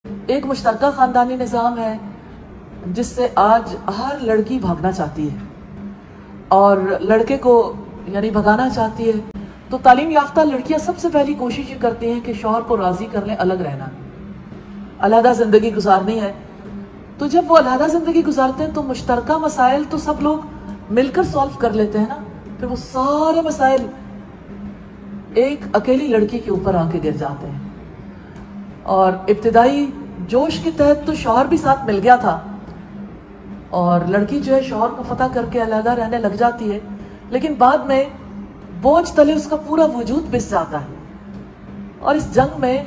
ایک مشترکہ خاندانی نظام ہے جس سے آج ہر لڑکی بھاگنا چاہتی ہے اور لڑکے کو یعنی بھگانا چاہتی ہے. تو تعلیم یافتہ لڑکیاں سب سے پہلی کوشش یہ کرتی ہیں کہ شوہر کو راضی کر لیں, الگ رہنا, علیحدہ زندگی گزارنی ہے. تو جب وہ علیحدہ زندگی گزارتے ہیں تو مشترکہ مسائل تو سب لوگ مل کر سالو کر لیتے ہیں نا, پھر وہ سارے مسائل ایک اکیلی لڑکی کے اوپر آ کے گر جاتے ہیں. اور ابتدائی جوش کے تحت تو شوہر بھی ساتھ مل گیا تھا اور لڑکی جو ہے شوہر کو فتح کر کے علیحدہ رہنے لگ جاتی ہے, لیکن بعد میں بوجھ تلے اس کا پورا وجود پس جاتا ہے اور اس جنگ میں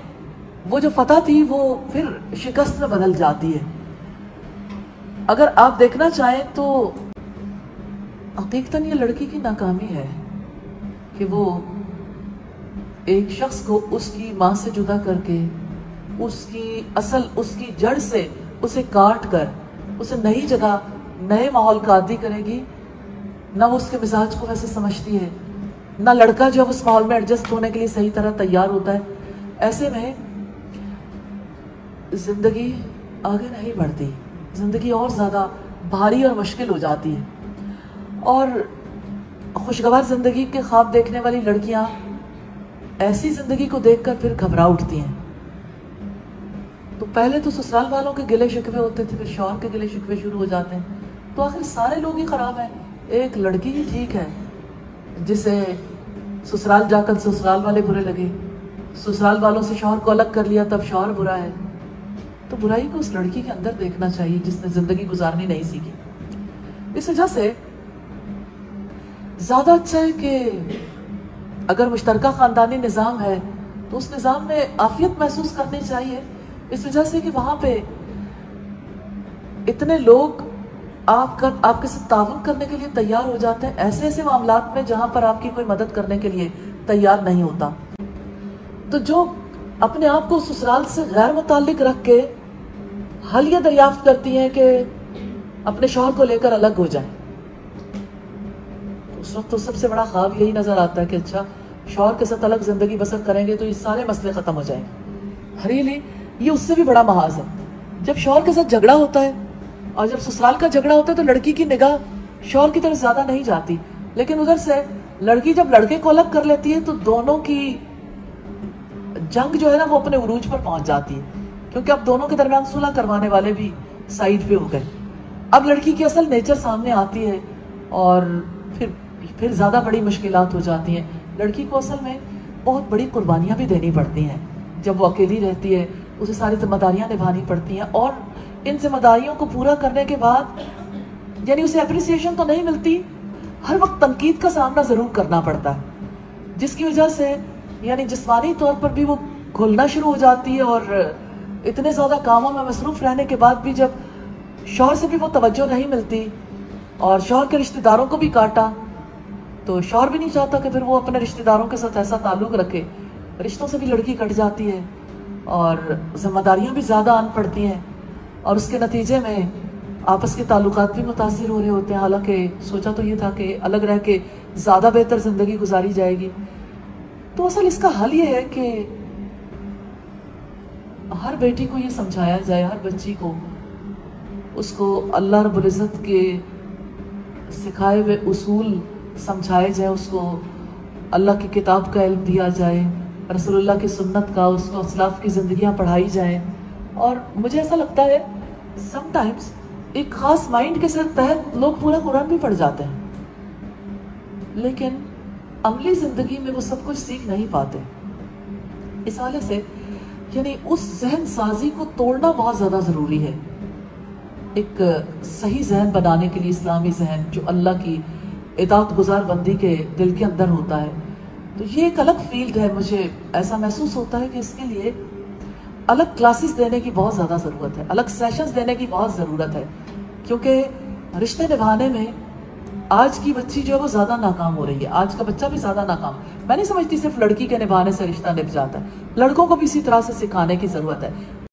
وہ جو فتح تھی وہ پھر شکست میں بدل جاتی ہے. اگر آپ دیکھنا چاہیں تو حقیقتاً یہ لڑکی کی ناکامی ہے کہ وہ ایک شخص کو اس کی ماں سے جدا کر کے اس کی جڑ سے اسے کاٹ کر اسے نئی جگہ نئے ماحول کا عادی کرے گی. نہ وہ اس کے مزاج کو ویسے سمجھتی ہے, نہ لڑکا جو اس ماحول میں ایڈجسٹ ہونے کے لیے صحیح طرح تیار ہوتا ہے. ایسے میں زندگی آگے نہیں بڑھتی, زندگی اور زیادہ بھاری اور مشکل ہو جاتی ہے. اور خوشگوار زندگی کے خواب دیکھنے والی لڑکیاں ایسی زندگی کو دیکھ کر پھر گھبرا اٹھتی ہیں. تو پہلے تو سسرال والوں کے گلے شکوے ہوتے تھے, پھر شوہر کے گلے شکوے شروع ہو جاتے ہیں. تو آخر سارے لوگ ہی خراب ہیں, ایک لڑکی ہی ٹھیک ہے جسے سسرال جا کر سسرال والے برے لگے, سسرال والوں سے شوہر کو الگ کر لیا تب شوہر برا ہے. تو برائی کو اس لڑکی کے اندر دیکھنا چاہیے جس نے زندگی گزارنی نہیں سیکھی. اس وجہ سے زیادہ اچھا ہے کہ اگر مشترکہ خاندانی نظام ہے تو اس نظام میں عافیت محسوس کرنی چاہیے, اس وجہ سے کہ وہاں پہ اتنے لوگ آپ کے ساتھ تعاون کرنے کے لیے تیار ہو جاتے ہیں, ایسے ایسے معاملات میں جہاں پر آپ کی کوئی مدد کرنے کے لیے تیار نہیں ہوتا. تو جو اپنے آپ کو سسرال سے غیر متعلق رکھ کے حل یہ دریافت کرتی ہیں کہ اپنے شوہر کو لے کر الگ ہو جائیں, اس وقت تو سب سے بڑا خواب یہی نظر آتا ہے کہ اچھا شوہر کے ساتھ الگ زندگی بسر کریں گے تو یہ سارے مسئلے ختم ہو جائیں گے. ریلی یہ اس سے بھی بڑا محاذ ہے. جب شوہر کے ساتھ جھگڑا ہوتا ہے اور جب سسرال کا جھگڑا ہوتا ہے تو لڑکی کی نگاہ شوہر کی طرف زیادہ نہیں جاتی, لیکن ادھر سے لڑکی جب لڑکے کو الگ کر لیتی ہے تو دونوں کی جنگ جو ہے نا وہ اپنے عروج پر پہنچ جاتی ہے, کیونکہ اب دونوں کے درمیان صلح کروانے والے بھی سائیڈ پہ ہو گئے. اب لڑکی کی اصل نیچر سامنے آتی ہے اور پھر زیادہ بڑی مشکلات ہو جاتی ہیں. لڑکی کو اصل میں بہت بڑی قربانیاں بھی دینی پڑتی ہیں جب وہ اکیلی رہتی ہے, اسے ساری ذمہ داریاں نبھانی پڑتی ہیں اور ان ذمہ داریوں کو پورا کرنے کے بعد یعنی اسے اپریسیشن تو نہیں ملتی, ہر وقت تنقید کا سامنا ضرور کرنا پڑتا ہے, جس کی وجہ سے یعنی جسمانی طور پر بھی وہ گھلنا شروع ہو جاتی ہے. اور اتنے زیادہ کاموں میں مصروف رہنے کے بعد بھی جب شوہر سے بھی وہ توجہ نہیں ملتی اور شوہر کے رشتہ داروں کو بھی کاٹا تو شوہر بھی نہیں چاہتا کہ پھر وہ اپنے رشتہ داروں کے ساتھ ایسا تعلق رکھے, رشتوں سے بھی لڑکی کٹ جاتی ہے اور ذمہ داریاں بھی زیادہ آن پڑتی ہیں اور اس کے نتیجے میں آپس کے تعلقات بھی متاثر ہو رہے ہوتے ہیں. حالانکہ سوچا تو یہ تھا کہ الگ رہ کے زیادہ بہتر زندگی گزاری جائے گی. تو اصل اس کا حل یہ ہے کہ ہر بیٹی کو یہ سمجھایا جائے, ہر بچی کو اس کو اللہ رب العزت کے سکھائے ہوئے اصول سمجھائے جائے, اس کو اللہ کی کتاب کا علم دیا جائے, رسول اللہ کی سنت کا, اس کو اسلاف کی زندگیاں پڑھائی جائیں. اور مجھے ایسا لگتا ہے سم ٹائمز ایک خاص مائنڈ کے تحت لوگ پورا قرآن بھی پڑھ جاتے ہیں, لیکن عملی زندگی میں وہ سب کچھ سیکھ نہیں پاتے. اس حوالے سے یعنی اس ذہن سازی کو توڑنا بہت زیادہ ضروری ہے. ایک صحیح ذہن بنانے کے لیے اسلامی ذہن جو اللہ کی اطاعت گزار بندی کے دل کے اندر ہوتا ہے, تو یہ ایک الگ فیلڈ ہے. مجھے ایسا محسوس ہوتا ہے کہ اس کے لیے الگ کلاسز دینے کی بہت زیادہ ضرورت ہے, الگ سیشنز دینے کی بہت ضرورت ہے, کیونکہ رشتے نبھانے میں آج کی بچی جو ہے وہ زیادہ ناکام ہو رہی ہے, آج کا بچہ بھی زیادہ ناکام. میں نہیں سمجھتی صرف لڑکی کے نبھانے سے رشتہ نبھ جاتا ہے, لڑکوں کو بھی اسی طرح سے سکھانے کی ضرورت ہے.